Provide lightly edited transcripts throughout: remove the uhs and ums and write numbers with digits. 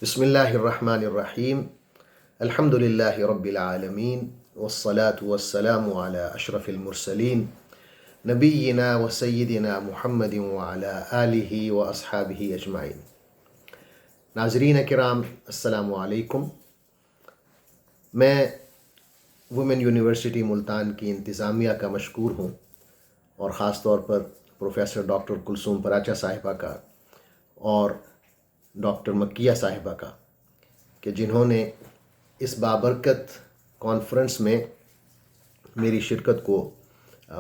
بسم اللہ الرحمن الرحیم الحمد للہ رب العالمین والصلاة والسلام علی اشرف المرسلین نبینا و سیدنا محمد وعلی آلہ و اصحابہ اجمعین۔ ناظرین کرام السلام علیکم۔ میں وومن یونیورسٹی ملتان کی انتظامیہ کا مشکور ہوں، اور خاص طور پر پروفیسر ڈاکٹر کلثوم پراچا صاحبہ کا اور ڈاکٹر مکیہ صاحبہ کا، کہ جنہوں نے اس بابرکت کانفرنس میں میری شرکت کو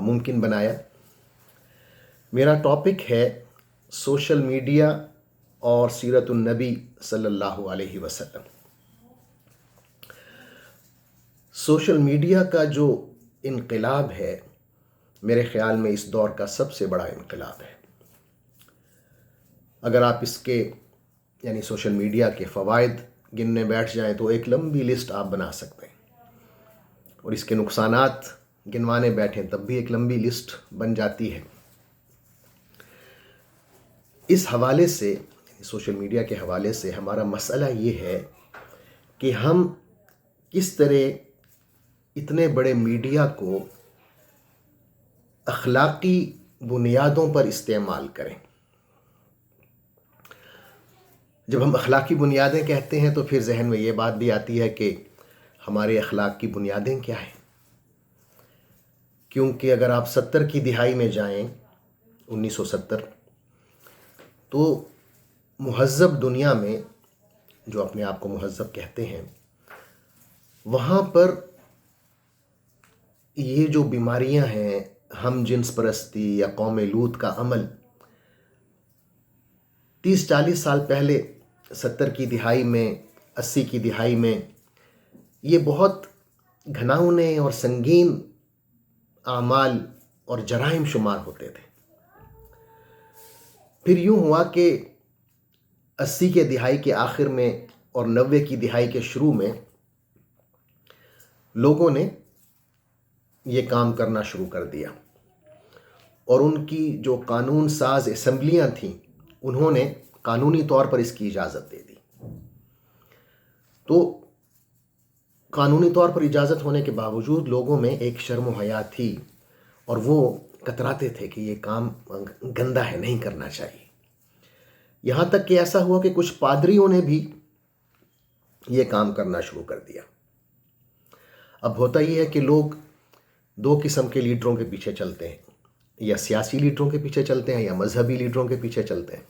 ممکن بنایا۔ میرا ٹاپک ہے سوشل میڈیا اور سیرت النبی صلی اللہ علیہ وسلم۔ سوشل میڈیا کا جو انقلاب ہے، میرے خیال میں اس دور کا سب سے بڑا انقلاب ہے۔ اگر آپ اس کے یعنی سوشل میڈیا کے فوائد گننے بیٹھ جائیں تو ایک لمبی لسٹ آپ بنا سکتے ہیں، اور اس کے نقصانات گنوانے بیٹھیں تب بھی ایک لمبی لسٹ بن جاتی ہے۔ اس حوالے سے سوشل میڈیا کے حوالے سے ہمارا مسئلہ یہ ہے کہ ہم کس طرح اتنے بڑے میڈیا کو اخلاقی بنیادوں پر استعمال کریں۔ جب ہم اخلاقی بنیادیں کہتے ہیں تو پھر ذہن میں یہ بات بھی آتی ہے کہ ہمارے اخلاق کی بنیادیں کیا ہیں، کیونکہ اگر آپ 70 کی دہائی میں جائیں، 1970، تو مہذب دنیا میں، جو اپنے آپ کو مہذب کہتے ہیں، وہاں پر یہ جو بیماریاں ہیں، ہم جنس پرستی یا قوم لوط کا عمل، 30-40 سال پہلے 70 کی دہائی میں، 80 کی دہائی میں یہ بہت گھناؤنے اور سنگین اعمال اور جرائم شمار ہوتے تھے۔ پھر یوں ہوا کہ 80 کے دہائی کے آخر میں اور 90 کی دہائی کے شروع میں لوگوں نے یہ کام کرنا شروع کر دیا، اور ان کی جو قانون ساز اسمبلیاں تھیں، انہوں نے قانونی طور پر اس کی اجازت دے دی۔ تو قانونی طور پر اجازت ہونے کے باوجود لوگوں میں ایک شرم و حیا تھی، اور وہ کتراتے تھے کہ یہ کام گندا ہے، نہیں کرنا چاہیے۔ یہاں تک کہ ایسا ہوا کہ کچھ پادریوں نے بھی یہ کام کرنا شروع کر دیا۔ اب ہوتا یہ ہے کہ لوگ دو قسم کے لیڈروں کے پیچھے چلتے ہیں، یا سیاسی لیڈروں کے پیچھے چلتے ہیں یا مذہبی لیڈروں کے پیچھے چلتے ہیں۔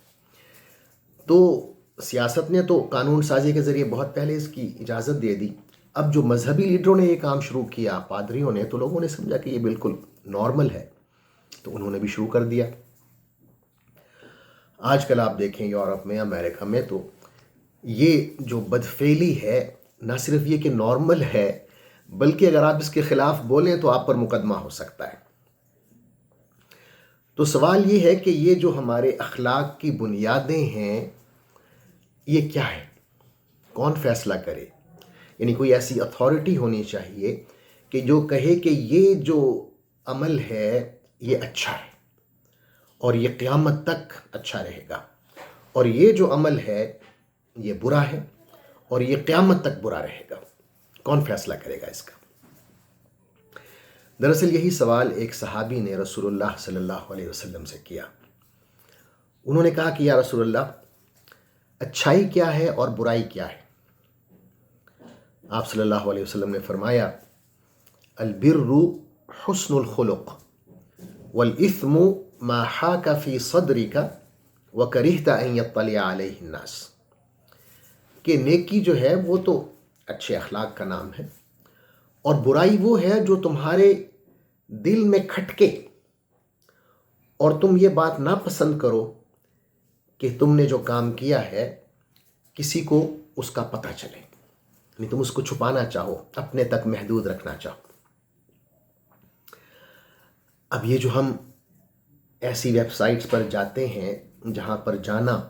تو سیاست نے تو قانون سازی کے ذریعے بہت پہلے اس کی اجازت دے دی۔ اب جو مذہبی لیڈروں نے یہ کام شروع کیا، پادریوں نے، تو لوگوں نے سمجھا کہ یہ بالکل نارمل ہے، تو انہوں نے بھی شروع کر دیا۔ آج کل آپ دیکھیں یورپ میں، امریکہ میں، تو یہ جو بدفعلی ہے، نہ صرف یہ کہ نارمل ہے، بلکہ اگر آپ اس کے خلاف بولیں تو آپ پر مقدمہ ہو سکتا ہے۔ تو سوال یہ ہے کہ یہ جو ہمارے اخلاق کی بنیادیں ہیں، یہ کیا ہے؟ کون فیصلہ کرے؟ یعنی کوئی ایسی اتھارٹی ہونی چاہیے کہ جو کہے کہ یہ جو عمل ہے یہ اچھا ہے، اور یہ قیامت تک اچھا رہے گا، اور یہ جو عمل ہے یہ برا ہے، اور یہ قیامت تک برا رہے گا۔ کون فیصلہ کرے گا اس کا؟ دراصل یہی سوال ایک صحابی نے رسول اللہ صلی اللہ علیہ وسلم سے کیا۔ انہوں نے کہا کہ یا رسول اللہ، اچھائی کیا ہے اور برائی کیا ہے؟ آپ صلی اللہ علیہ وسلم نے فرمایا، البر حسن الخلق والاثم ما حاک فی صدرک وکرہت ان یطلع علیہ الناس، کہ نیکی جو ہے وہ تو اچھے اخلاق کا نام ہے، اور برائی وہ ہے جو تمہارے دل میں کھٹکے اور تم یہ بات نہ پسند کرو کہ تم نے جو کام کیا ہے کسی کو اس کا پتہ چلے، یعنی تم اس کو چھپانا چاہو، اپنے تک محدود رکھنا چاہو۔ اب یہ جو ہم ایسی ویب سائٹس پر جاتے ہیں جہاں پر جانا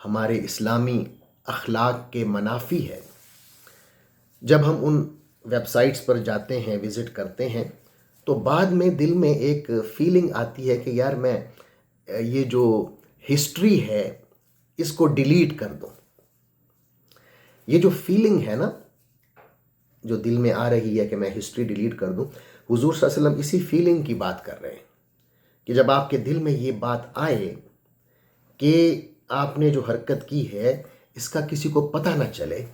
ہمارے اسلامی اخلاق کے منافی ہے، جب ہم ان ویب سائٹس پر جاتے ہیں، وزٹ کرتے ہیں، تو بعد میں دل میں ایک فیلنگ آتی ہے کہ یار میں یہ جو ہسٹری ہے اس کو ڈیلیٹ کر دوں، یہ جو فیلنگ ہے نا جو دل میں آ رہی ہے کہ میں ہسٹری ڈیلیٹ کر دوں، حضور صلی اللہ علیہ وسلم اسی فیلنگ کی بات کر رہے ہیں کہ جب آپ کے دل میں یہ بات آئے کہ آپ نے جو حرکت کی ہے اس کا کسی کو پتہ نہ چلے،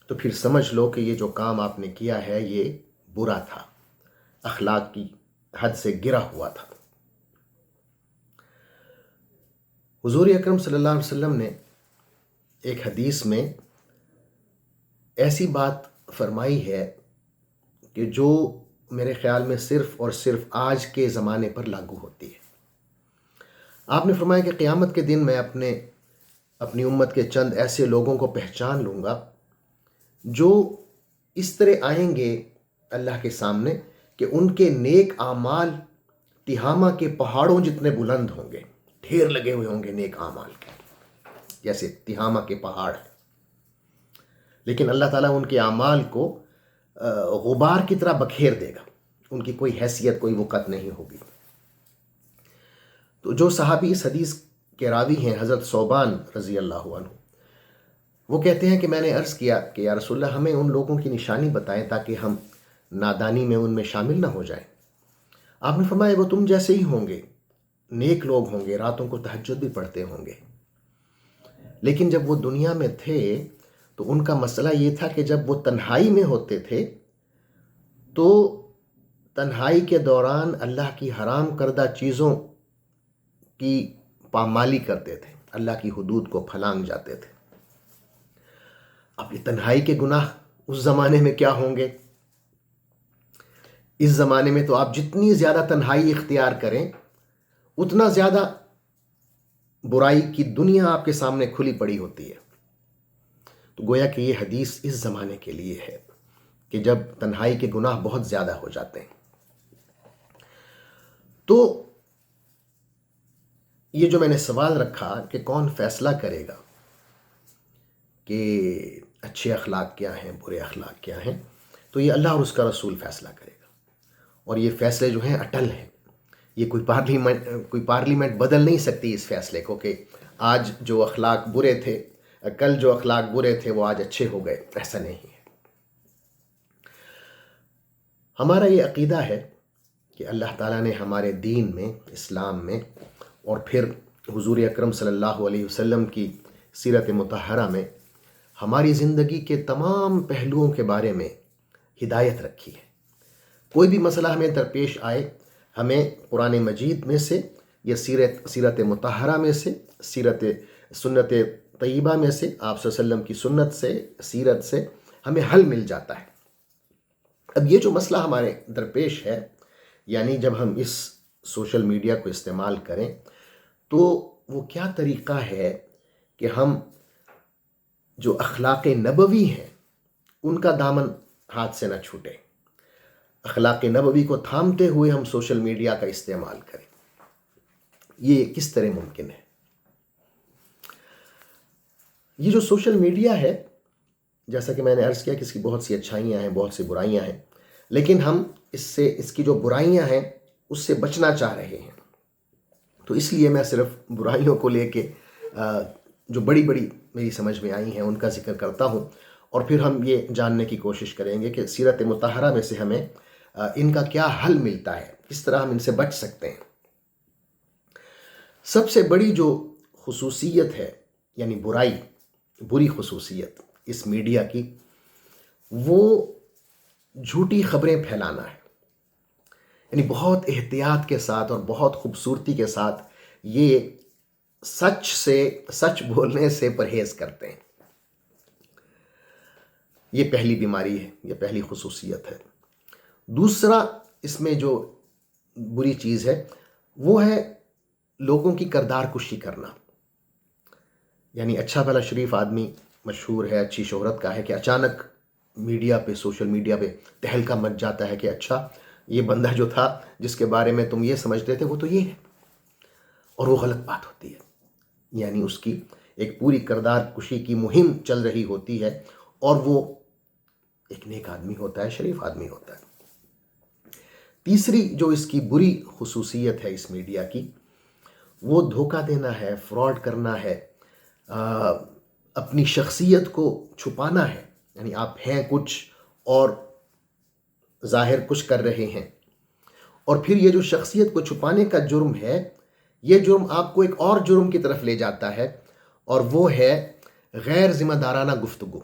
تو پھر سمجھ لو کہ یہ جو کام آپ نے کیا ہے یہ برا تھا، اخلاق کی حد سے گرا ہوا تھا۔ حضور اکرم صلی اللہ علیہ وسلم نے ایک حدیث میں ایسی بات فرمائی ہے کہ جو میرے خیال میں صرف اور صرف آج کے زمانے پر لاگو ہوتی ہے۔ آپ نے فرمایا کہ قیامت کے دن میں اپنی امت کے چند ایسے لوگوں کو پہچان لوں گا جو اس طرح آئیں گے اللہ کے سامنے کہ ان کے نیک اعمال تہامہ کے پہاڑوں جتنے بلند ہوں گے، ڈھیر لگے ہوئے ہوں گے نیک اعمال کے، جیسے تہامہ کے پہاڑ ہیں، لیکن اللہ تعالیٰ ان کے اعمال کو غبار کی طرح بکھیر دے گا، ان کی کوئی حیثیت کوئی وقت نہیں ہوگی۔ تو جو صحابی اس حدیث کے راوی ہیں حضرت ثوبان رضی اللہ عنہ، وہ کہتے ہیں کہ میں نے عرض کیا کہ یا رسول اللہ ہمیں ان لوگوں کی نشانی بتائیں تاکہ ہم نادانی میں ان میں شامل نہ ہو جائیں۔ آپ نے فرمایا وہ تم جیسے ہی ہوں گے، نیک لوگ ہوں گے، راتوں کو تہجد بھی پڑھتے ہوں گے، لیکن جب وہ دنیا میں تھے تو ان کا مسئلہ یہ تھا کہ جب وہ تنہائی میں ہوتے تھے تو تنہائی کے دوران اللہ کی حرام کردہ چیزوں کی پامالی کرتے تھے، اللہ کی حدود کو پھلانگ جاتے تھے۔ اب یہ تنہائی کے گناہ اس زمانے میں کیا ہوں گے؟ اس زمانے میں تو آپ جتنی زیادہ تنہائی اختیار کریں اتنا زیادہ برائی کی دنیا آپ کے سامنے کھلی پڑی ہوتی ہے۔ تو گویا کہ یہ حدیث اس زمانے کے لیے ہے کہ جب تنہائی کے گناہ بہت زیادہ ہو جاتے ہیں۔ تو یہ جو میں نے سوال رکھا کہ کون فیصلہ کرے گا کہ اچھے اخلاق کیا ہیں، برے اخلاق کیا ہیں، تو یہ اللہ اور اس کا رسول فیصلہ کرے گا، اور یہ فیصلے جو ہیں اٹل ہیں۔ یہ کوئی پارلیمنٹ بدل نہیں سکتی اس فیصلے کو کہ آج جو اخلاق برے تھے، کل جو اخلاق برے تھے وہ آج اچھے ہو گئے، ایسا نہیں ہے۔ ہمارا یہ عقیدہ ہے کہ اللہ تعالیٰ نے ہمارے دین میں، اسلام میں، اور پھر حضور اکرم صلی اللہ علیہ وسلم کی سیرت مطہرہ میں ہماری زندگی کے تمام پہلوؤں کے بارے میں ہدایت رکھی ہے۔ کوئی بھی مسئلہ ہمیں درپیش آئے، ہمیں قرآن مجید میں سے یا سیرت مطہرہ میں سے، سنت طیبہ میں سے، آپ صلی اللہ علیہ وسلم کی سنت سے، سیرت سے ہمیں حل مل جاتا ہے۔ اب یہ جو مسئلہ ہمارے درپیش ہے، یعنی جب ہم اس سوشل میڈیا کو استعمال کریں تو وہ کیا طریقہ ہے کہ ہم جو اخلاق نبوی ہیں ان کا دامن ہاتھ سے نہ چھوٹے، اخلاق نبوی کو تھامتے ہوئے ہم سوشل میڈیا کا استعمال کریں۔ یہ کس طرح ممکن ہے؟ یہ جو سوشل میڈیا ہے، جیسا کہ میں نے عرض کیا کہ اس کی بہت سی اچھائیاں ہیں، بہت سی برائیاں ہیں، لیکن ہم اس کی جو برائیاں ہیں اس سے بچنا چاہ رہے ہیں۔ تو اس لیے میں صرف برائیوں کو لے کے جو بڑی میری سمجھ میں آئی ہیں ان کا ذکر کرتا ہوں، اور پھر ہم یہ جاننے کی کوشش کریں گے کہ سیرت مطہرہ میں سے ہمیں ان کا کیا حل ملتا ہے، کس طرح ہم ان سے بچ سکتے ہیں۔ سب سے بڑی جو خصوصیت ہے، یعنی بری خصوصیت اس میڈیا کی، وہ جھوٹی خبریں پھیلانا ہے۔ یعنی بہت احتیاط کے ساتھ اور بہت خوبصورتی کے ساتھ یہ سچ بولنے سے پرہیز کرتے ہیں۔ یہ پہلی بیماری ہے، یہ پہلی خصوصیت ہے۔ دوسرا اس میں جو بری چیز ہے وہ ہے لوگوں کی کردار کشی کرنا۔ یعنی اچھا بھلا شریف آدمی مشہور ہے، اچھی شہرت کا ہے، کہ اچانک میڈیا پہ، سوشل میڈیا پہ تہلکہ مچ جاتا ہے کہ اچھا یہ بندہ جو تھا جس کے بارے میں تم یہ سمجھتے تھے وہ تو یہ ہے، اور وہ غلط بات ہوتی ہے۔ یعنی اس کی ایک پوری کردار کشی کی مہم چل رہی ہوتی ہے، اور وہ ایک نیک آدمی ہوتا ہے، شریف آدمی ہوتا ہے۔ تیسری جو اس کی بری خصوصیت ہے اس میڈیا کی، وہ دھوکہ دینا ہے، فراڈ کرنا ہے، اپنی شخصیت کو چھپانا ہے، یعنی آپ ہیں کچھ اور ظاہر کچھ کر رہے ہیں، اور پھر یہ جو شخصیت کو چھپانے کا جرم ہے، یہ جرم آپ کو ایک اور جرم کی طرف لے جاتا ہے، اور وہ ہے غیر ذمہ دارانہ گفتگو.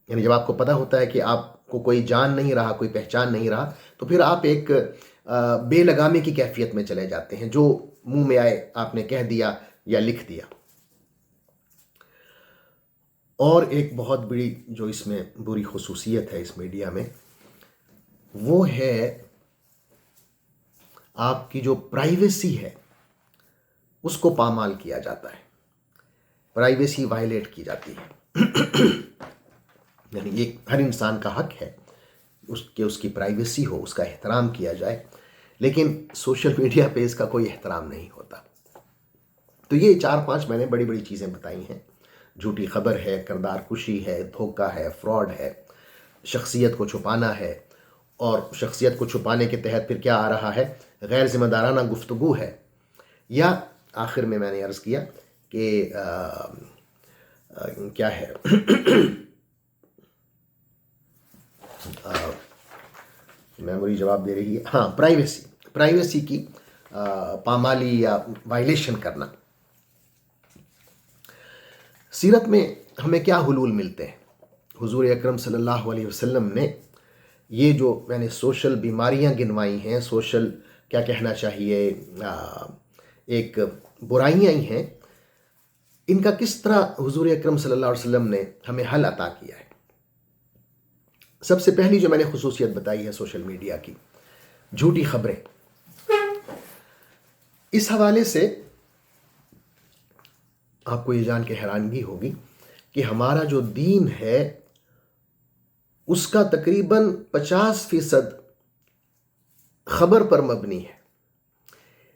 یعنی جب آپ کو پتہ ہوتا ہے کہ آپ کو کوئی جان نہیں رہا، کوئی پہچان نہیں رہا، تو پھر آپ ایک بے لگامی کی کیفیت میں چلے جاتے ہیں، جو منہ میں آئے آپ نے کہہ دیا یا لکھ دیا. اور ایک بہت بڑی جو اس میں بری خصوصیت ہے اس میڈیا میں، وہ ہے آپ کی جو پرائیویسی ہے اس کو پامال کیا جاتا ہے، پرائیویسی وائلیٹ کی جاتی ہے. یعنی ایک ہر انسان کا حق ہے اس کی پرائیویسی ہو، اس کا احترام کیا جائے، لیکن سوشل میڈیا پہ اس کا کوئی احترام نہیں ہوتا. تو یہ 4-5 میں نے بڑی بڑی چیزیں بتائی ہیں. جھوٹی خبر ہے، کردار کشی ہے، دھوکہ ہے، فراڈ ہے، شخصیت کو چھپانا ہے، اور شخصیت کو چھپانے کے تحت پھر کیا آ رہا ہے، غیر ذمہ دارانہ گفتگو ہے، یا آخر میں نے عرض کیا کہ کیا ہے میموری جواب دے رہی ہے، ہاں، پرائیویسی کی پامالی یا وائلیشن کرنا. سیرت میں ہمیں کیا حلول ملتے ہیں؟ حضور اکرم صلی اللہ علیہ وسلم نے یہ جو میں نے سوشل بیماریاں گنوائی ہیں، سوشل کیا کہنا چاہیے، ایک برائیاں ہی ہیں، ان کا کس طرح حضور اکرم صلی اللہ علیہ وسلم نے ہمیں حل عطا کیا ہے. سب سے پہلی جو میں نے خصوصیت بتائی ہے سوشل میڈیا کی، جھوٹی خبریں. اس حوالے سے آپ کو یہ جان کے حیرانگی ہوگی کہ ہمارا جو دین ہے اس کا تقریباً 50% خبر پر مبنی ہے.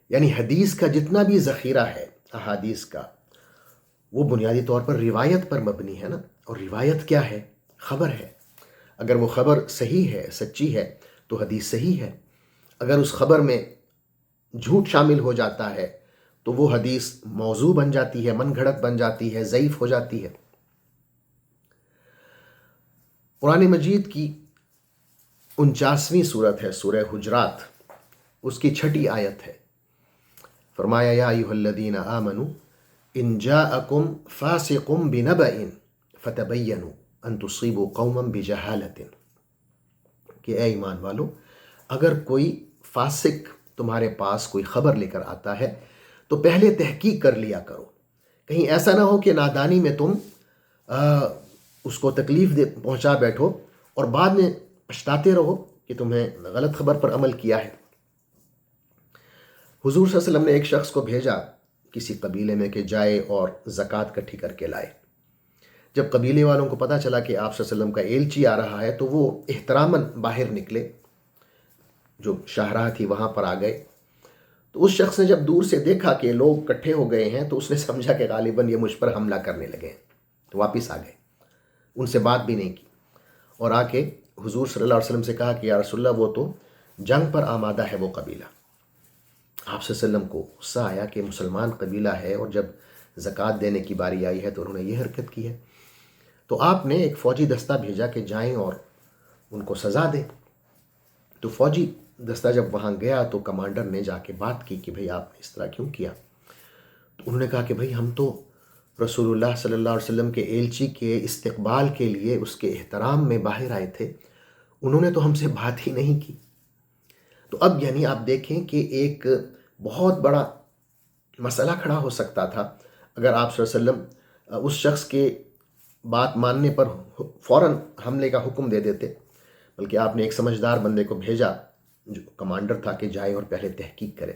یعنی حدیث کا جتنا بھی ذخیرہ ہے، احادیث کا، وہ بنیادی طور پر روایت پر مبنی ہے نا. اور روایت کیا ہے؟ خبر ہے. اگر وہ خبر صحیح ہے، سچی ہے، تو حدیث صحیح ہے. اگر اس خبر میں جھوٹ شامل ہو جاتا ہے تو وہ حدیث موضوع بن جاتی ہے، من گھڑت بن جاتی ہے، ضعیف ہو جاتی ہے. قرآن مجید کی 49ویں سورت ہے سورہ حجرات، اس کی 6 آیت ہے. فرمایا یا ایھا الذین آمنوا ان جاءکم فاسق بنبأ فتبینوا ان تصیبوا قوما بجہالۃ، کہ اے ایمان والو، اگر کوئی فاسق تمہارے پاس کوئی خبر لے کر آتا ہے تو پہلے تحقیق کر لیا کرو. کہیں ایسا نہ ہو کہ نادانی میں تم اس کو تکلیف پہنچا بیٹھو اور بعد میں پچھتاتے رہو کہ تمہیں غلط خبر پر عمل کیا ہے. حضور صلی اللہ علیہ وسلم نے ایک شخص کو بھیجا کسی قبیلے میں کہ جائے اور زکوٰۃ اکٹھی کر کے لائے. جب قبیلے والوں کو پتہ چلا کہ آپ صلی اللہ علیہ وسلم کا ایلچی آ رہا ہے تو وہ احتراماً باہر نکلے، جو شاہراہ تھی وہاں پر آ گئے. تو اس شخص نے جب دور سے دیکھا کہ لوگ اکٹھے ہو گئے ہیں تو اس نے سمجھا کہ غالباً یہ مجھ پر حملہ کرنے لگے ہیں، تو واپس آ گئے. ان سے بات بھی نہیں کی، اور آ کے حضور صلی اللہ علیہ وسلم سے کہا کہ یا رسول اللہ، وہ تو جنگ پر آمادہ ہے وہ قبیلہ. آپ صلی اللہ علیہ وسلم کو غصہ آیا کہ مسلمان قبیلہ ہے اور جب زکوٰۃ دینے کی باری آئی ہے تو انہوں نے یہ حرکت کی ہے. تو آپ نے ایک فوجی دستہ بھیجا کہ جائیں اور ان کو سزا دیں. تو فوجی دستہ جب وہاں گیا تو کمانڈر نے جا کے بات کی کہ بھئی آپ نے اس طرح کیوں کیا؟ تو انہوں نے کہا کہ بھئی ہم تو رسول اللہ صلی اللہ علیہ وسلم کے ایلچی کے استقبال کے لیے اس کے احترام میں باہر آئے تھے، انہوں نے تو ہم سے بات ہی نہیں کی. تو اب یعنی آپ دیکھیں کہ ایک بہت بڑا مسئلہ کھڑا ہو سکتا تھا اگر آپ صلی اللہ علیہ وسلم اس شخص کے بات ماننے پر فوراً حملے کا حکم دے دیتے، بلکہ آپ نے ایک سمجھدار بندے کو بھیجا جو کمانڈر تھا کہ جائے اور پہلے تحقیق کرے.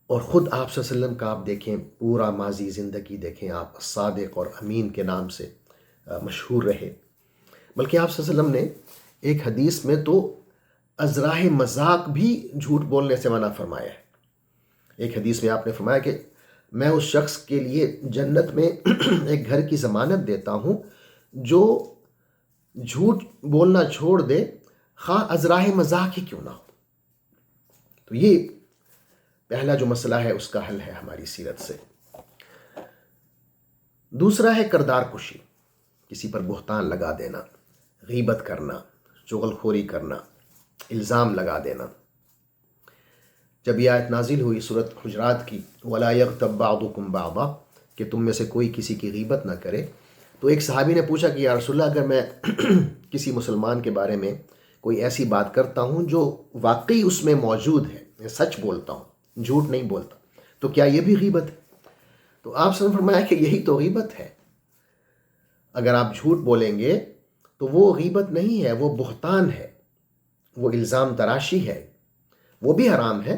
اور خود آپ صلی اللہ علیہ وسلم کا آپ دیکھیں پورا ماضی زندگی دیکھیں، آپ صادق اور امین کے نام سے مشہور رہے. بلکہ آپ صلی اللہ علیہ وسلم نے ایک حدیث میں تو ازراہ مذاق بھی جھوٹ بولنے سے منع فرمایا ہے. ایک حدیث میں آپ نے فرمایا کہ میں اس شخص کے لیے جنت میں ایک گھر کی ضمانت دیتا ہوں جو جھوٹ بولنا چھوڑ دے، خواہ ازراہ مذاق ہی کیوں نہ ہو. تو یہ پہلا جو مسئلہ ہے اس کا حل ہے ہماری سیرت سے. دوسرا ہے کردار کشی، کسی پر بہتان لگا دینا، غیبت کرنا، چغل خوری کرنا، الزام لگا دینا۔ جب یہ آیت نازل ہوئی سورۃ حجرات کی، وَلَا يَغْتَبْ بَعْضُكُمْ بَعْضًا، کہ تم میں سے کوئی کسی کی غیبت نہ کرے، تو ایک صحابی نے پوچھا کہ یا رسول اللہ، اگر میں کسی مسلمان کے بارے میں کوئی ایسی بات کرتا ہوں جو واقعی اس میں موجود ہے، میں سچ بولتا ہوں، جھوٹ نہیں بولتا، تو کیا یہ بھی غیبت ہے؟ تو آپ نے فرمایا کہ یہی تو غیبت ہے۔ اگر آپ جھوٹ بولیں گے تو وہ غیبت نہیں ہے، وہ بہتان ہے، وہ الزام تراشی ہے، وہ بھی حرام ہے،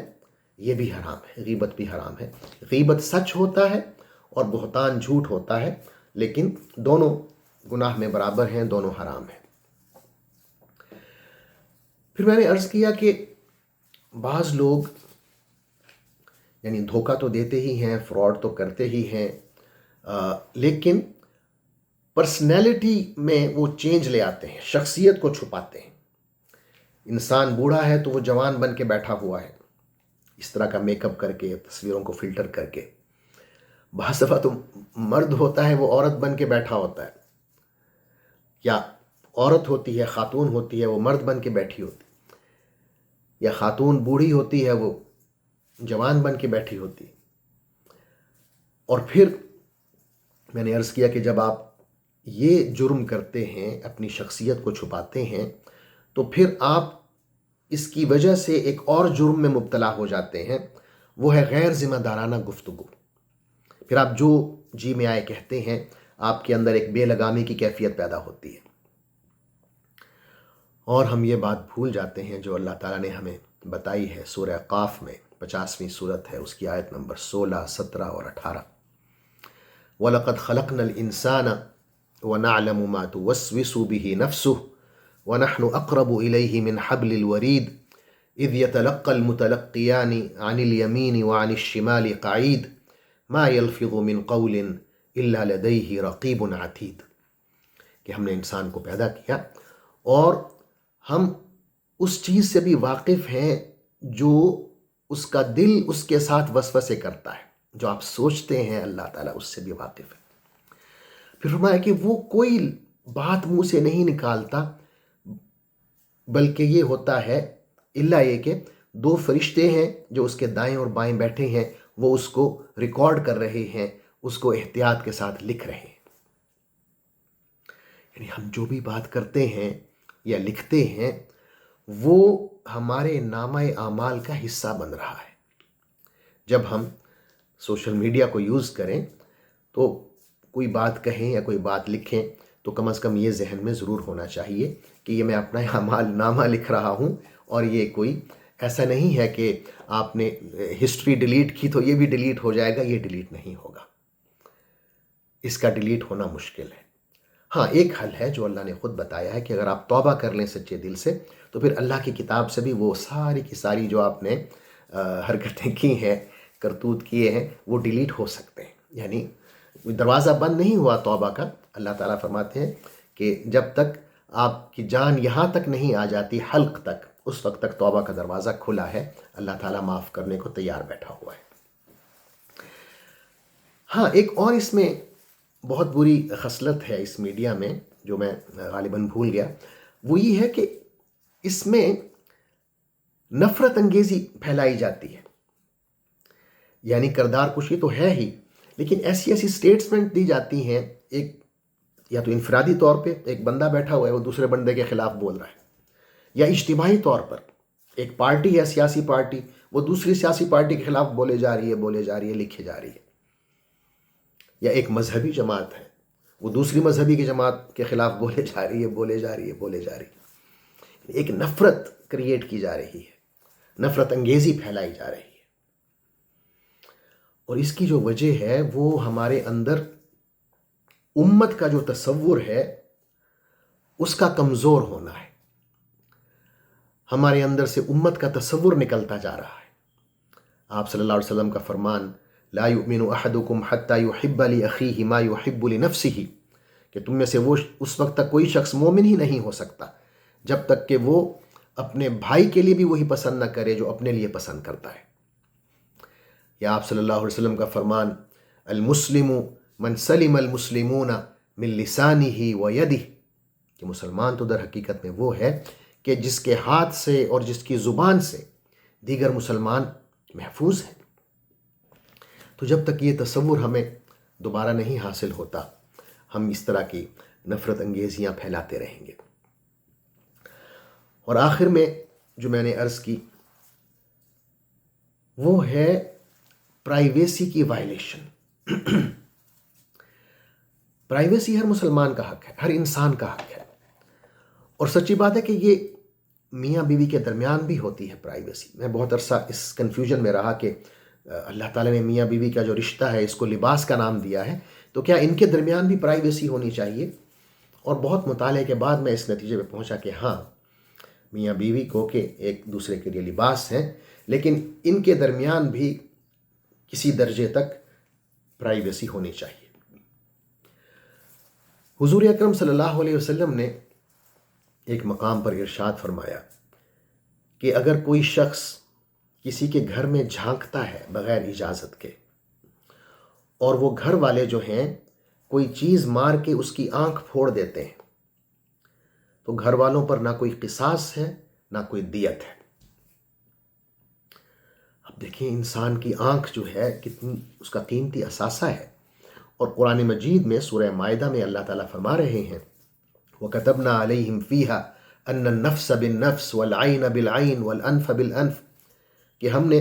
یہ بھی حرام ہے، غیبت بھی حرام ہے۔ غیبت سچ ہوتا ہے اور بہتان جھوٹ ہوتا ہے، لیکن دونوں گناہ میں برابر ہیں، دونوں حرام ہیں۔ پھر میں نے عرض کیا کہ بعض لوگ یعنی دھوکہ تو دیتے ہی ہیں، فراڈ تو کرتے ہی ہیں، لیکن پرسنالٹی میں وہ چینج لے آتے ہیں، شخصیت کو چھپاتے ہیں۔ انسان بوڑھا ہے تو وہ جوان بن کے بیٹھا ہوا ہے، اس طرح کا میک اپ کر کے، تصویروں کو فلٹر کر کے۔ بعض دفعہ تو مرد ہوتا ہے وہ عورت بن کے بیٹھا ہوتا ہے، یا عورت ہوتی ہے، خاتون ہوتی ہے، وہ مرد بن کے بیٹھی ہوتی ہے، یا خاتون بوڑھی ہوتی ہے، وہ جوان بن کے بیٹھی ہوتی ہے۔ اور پھر میں نے عرض کیا کہ جب آپ یہ جرم کرتے ہیں، اپنی شخصیت کو چھپاتے ہیں، تو پھر آپ اس کی وجہ سے ایک اور جرم میں مبتلا ہو جاتے ہیں، وہ ہے غیر ذمہ دارانہ گفتگو۔ پھر آپ جو جی میں آئے کہتے ہیں، آپ کے اندر ایک بے لگامی کی کیفیت پیدا ہوتی ہے، اور ہم یہ بات بھول جاتے ہیں جو اللہ تعالیٰ نے ہمیں بتائی ہے سورہ قاف میں، 50ویں سورت ہے، اس کی آیت نمبر 16، 17 اور 18۔ وَلَقَدْ خَلَقْنَا الْإِنسَانَ وَنَعْلَمُ مَا تُوَسْوِسُ بِهِ نَفْسُهُ وَنَحْنُ أَقْرَبُ إِلَيْهِ مِنْ حَبْلِ الْوَرِيدِ إِذْ يَتَلَقَّى الْمُتَلَقِّيَانِ عَنِ الْيَمِينِ وَعَنِ الشِّمَالِ قَعِيدٌ مَا يَلْفِظُ مِنْ قَوْلٍ إِلَّا لَدَيْهِ رَقِيبٌ عَتِيدٌ، کہ ہم نے انسان کو پیدا کیا اور ہم اس چیز سے بھی واقف ہیں جو اس کا دل اس کے ساتھ وسوسے کرتا ہے، جو آپ سوچتے ہیں اللہ تعالیٰ اس سے بھی واقف ہے۔ پھر فرمایا کہ وہ کوئی بات منہ سے نہیں نکالتا، بلکہ یہ ہوتا ہے الا یہ کہ دو فرشتے ہیں جو اس کے دائیں اور بائیں بیٹھے ہیں، وہ اس کو ریکارڈ کر رہے ہیں، اس کو احتیاط کے ساتھ لکھ رہے ہیں۔ یعنی ہم جو بھی بات کرتے ہیں یا لکھتے ہیں، وہ ہمارے نامہ اعمال کا حصہ بن رہا ہے۔ جب ہم سوشل میڈیا کو یوز کریں تو کوئی بات کہیں یا کوئی بات لکھیں تو کم از کم یہ ذہن میں ضرور ہونا چاہیے کہ یہ میں اپنا اعمال نامہ لکھ رہا ہوں، اور یہ کوئی ایسا نہیں ہے کہ آپ نے ہسٹری ڈیلیٹ کی تو یہ بھی ڈیلیٹ ہو جائے گا، یہ ڈیلیٹ نہیں ہوگا، اس کا ڈیلیٹ ہونا مشکل ہے۔ ہاں، ایک حل ہے جو اللہ نے خود بتایا ہے کہ اگر آپ توبہ کر لیں سچے دل سے، تو پھر اللہ کی کتاب سے بھی وہ ساری کی ساری جو آپ نے حرکتیں کی ہیں، کرتوت کیے ہیں، وہ ڈیلیٹ ہو سکتے ہیں۔ یعنی دروازہ بند نہیں ہوا توبہ کا۔ اللہ تعالیٰ فرماتے ہیں کہ جب تک آپ کی جان یہاں تک نہیں آ جاتی، حلق تک، اس وقت تک توبہ کا دروازہ کھلا ہے، اللہ تعالیٰ معاف کرنے کو تیار بیٹھا ہوا ہے۔ ہاں، ایک اور اس میں بہت بری خصلت ہے اس میڈیا میں جو میں غالباً بھول گیا، وہ یہ ہے کہ اس میں نفرت انگیزی پھیلائی جاتی ہے۔ یعنی کردار کشی تو ہے ہی، لیکن ایسی ایسی سٹیٹسمنٹ دی جاتی ہیں، ایک یا تو انفرادی طور پہ ایک بندہ بیٹھا ہوا ہے، وہ دوسرے بندے کے خلاف بول رہا ہے، یا اجتماعی طور پر ایک پارٹی ہے، سیاسی پارٹی، وہ دوسری سیاسی پارٹی کے خلاف بولے جا رہی ہے، لکھے جا رہی ہے، یا ایک مذہبی جماعت ہے، وہ دوسری مذہبی کی جماعت کے خلاف بولے جا رہی ہے۔ ایک نفرت کریٹ کی جا رہی ہے، نفرت انگیزی پھیلائی جا رہی ہے، اور اس کی جو وجہ ہے وہ ہمارے اندر امت کا جو تصور ہے اس کا کمزور ہونا ہے۔ ہمارے اندر سے امت کا تصور نکلتا جا رہا ہے۔ آپ صلی اللہ علیہ وسلم کا فرمان، لا یؤمن احدکم حتی یحب لاخیہ ما یحب لنفسہ، کہ تم میں سے وہ اس وقت تک کوئی شخص مومن ہی نہیں ہو سکتا جب تک کہ وہ اپنے بھائی کے لیے بھی وہی پسند نہ کرے جو اپنے لیے پسند کرتا ہے۔ یا آپ صلی اللہ علیہ وسلم کا فرمان، المسلم من سلم المسلمون من لسانه و یدہ، کہ مسلمان تو در حقیقت میں وہ ہے کہ جس کے ہاتھ سے اور جس کی زبان سے دیگر مسلمان محفوظ ہیں۔ تو جب تک یہ تصور ہمیں دوبارہ نہیں حاصل ہوتا، ہم اس طرح کی نفرت انگیزیاں پھیلاتے رہیں گے۔ اور آخر میں جو میں نے عرض کی وہ ہے پرائیویسی کی وائلیشن۔ پرائیویسی ہر مسلمان کا حق ہے، ہر انسان کا حق ہے، اور سچی بات ہے کہ یہ میاں بیوی کے درمیان بھی ہوتی ہے پرائیویسی۔ میں بہت عرصہ اس کنفیوژن میں رہا کہ اللہ تعالیٰ نے میاں بیوی کا جو رشتہ ہے اس کو لباس کا نام دیا ہے، تو کیا ان کے درمیان بھی پرائیویسی ہونی چاہیے؟ اور بہت مطالعے کے بعد میں اس نتیجے پہ پہنچا کہ ہاں، میاں بیوی کو کہ ایک دوسرے کے لیے لباس ہیں، لیکن ان کے درمیان بھی کسی درجے تک پرائیویسی ہونی چاہیے۔ حضور اکرم صلی اللہ علیہ وسلم نے ایک مقام پر ارشاد فرمایا کہ اگر کوئی شخص کسی کے گھر میں جھانکتا ہے بغیر اجازت کے، اور وہ گھر والے جو ہیں کوئی چیز مار کے اس کی آنکھ پھوڑ دیتے ہیں، تو گھر والوں پر نہ کوئی قصاص ہے نہ کوئی دیت ہے۔ اب دیکھیں انسان کی آنکھ جو ہے کتنی اس کا قیمتی اثاثہ ہے، اور قرآن مجید میں سورہ مائدہ میں اللہ تعالیٰ فرما رہے ہیں وَكَتَبْنَا عَلَيْهِمْ فِيهَا أَنَّ النَّفْسَ بِالنَّفْسِ وَالْعَيْنَ بِالْعَيْنِ وَالْأَنْفَ بِالْأَنْفِ، کہ ہم نے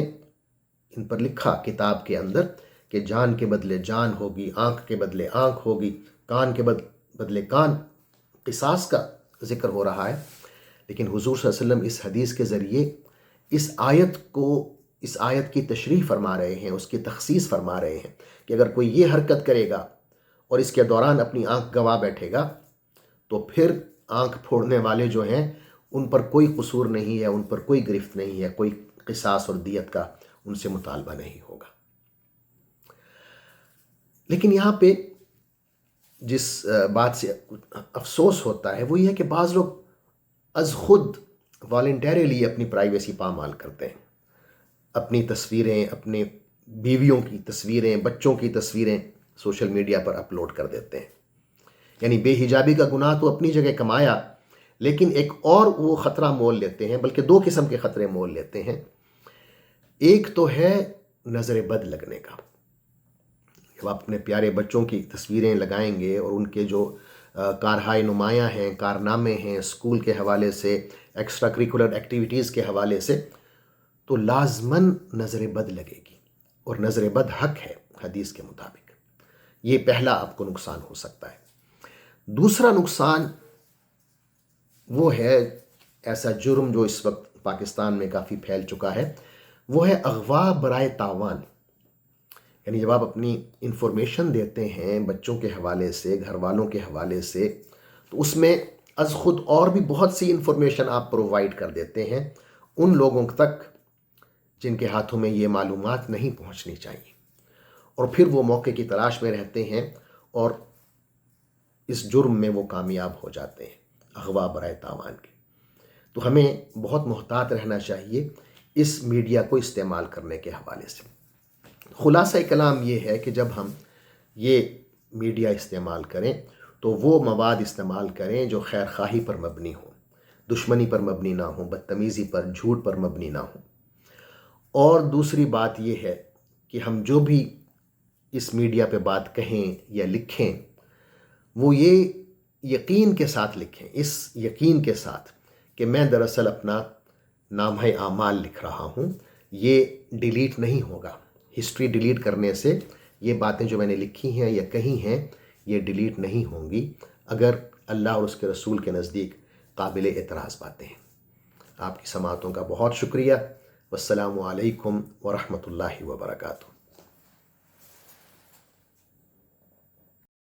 ان پر لکھا کتاب کے اندر کہ جان کے بدلے جان ہوگی، آنکھ کے بدلے آنکھ ہوگی، کان کے بدلے کان۔ قصاص کا ذکر ہو رہا ہے، لیکن حضور صلی اللہ علیہ وسلم اس حدیث کے ذریعے اس آیت کی تشریح فرما رہے ہیں، اس کی تخصیص فرما رہے ہیں کہ اگر کوئی یہ حرکت کرے گا اور اس کے دوران اپنی آنکھ گنوا بیٹھے گا تو پھر آنکھ پھوڑنے والے جو ہیں ان پر کوئی قصور نہیں ہے، ان پر کوئی گرفت نہیں ہے، کوئی قصاص اور دیت کا ان سے مطالبہ نہیں ہوگا۔ لیکن یہاں پہ جس بات سے افسوس ہوتا ہے وہ یہ ہے کہ بعض لوگ از خود والنٹیریلی اپنی پرائیویسی پامال کرتے ہیں، اپنی تصویریں، اپنے بیویوں کی تصویریں، بچوں کی تصویریں سوشل میڈیا پر اپلوڈ کر دیتے ہیں۔ یعنی بے حجابی کا گناہ تو اپنی جگہ کمایا، لیکن ایک اور وہ خطرہ مول لیتے ہیں، بلکہ دو قسم کے خطرے مول لیتے ہیں۔ ایک تو ہے نظر بد لگنے کا، جب آپ اپنے پیارے بچوں کی تصویریں لگائیں گے اور ان کے جو کارہائے نمایاں ہیں، کارنامے ہیں، اسکول کے حوالے سے، ایکسٹرا کریکولر ایکٹیویٹیز کے حوالے سے، تو لازماً نظر بد لگے گی، اور نظر بد حق ہے حدیث کے مطابق۔ یہ پہلا آپ کو نقصان ہو سکتا ہے۔ دوسرا نقصان وہ ہے ایسا جرم جو اس وقت پاکستان میں کافی پھیل چکا ہے، وہ ہے اغوا برائے تاوان۔ یعنی جب آپ اپنی انفارمیشن دیتے ہیں بچوں کے حوالے سے، گھر والوں کے حوالے سے، تو اس میں از خود اور بھی بہت سی انفارمیشن آپ پرووائڈ کر دیتے ہیں ان لوگوں تک جن کے ہاتھوں میں یہ معلومات نہیں پہنچنی چاہیے، اور پھر وہ موقع کی تلاش میں رہتے ہیں اور اس جرم میں وہ کامیاب ہو جاتے ہیں، اغوا برائے تاوان کے۔ تو ہمیں بہت محتاط رہنا چاہیے اس میڈیا کو استعمال کرنے کے حوالے سے۔ خلاصہ کلام یہ ہے کہ جب ہم یہ میڈیا استعمال کریں تو وہ مواد استعمال کریں جو خیر خواہی پر مبنی ہوں، دشمنی پر مبنی نہ ہوں، بدتمیزی پر، جھوٹ پر مبنی نہ ہوں۔ اور دوسری بات یہ ہے کہ ہم جو بھی اس میڈیا پہ بات کہیں یا لکھیں وہ یہ یقین کے ساتھ لکھیں، اس یقین کے ساتھ کہ میں دراصل اپنا نامہ اعمال لکھ رہا ہوں، یہ ڈیلیٹ نہیں ہوگا۔ ہسٹری ڈیلیٹ کرنے سے یہ باتیں جو میں نے لکھی ہیں یا کہی ہیں یہ ڈیلیٹ نہیں ہوں گی اگر اللہ اور اس کے رسول کے نزدیک قابل اعتراض باتیں ہیں۔ آپ کی سماعتوں کا بہت شکریہ۔ والسلام علیکم ورحمۃ اللہ وبرکاتہ۔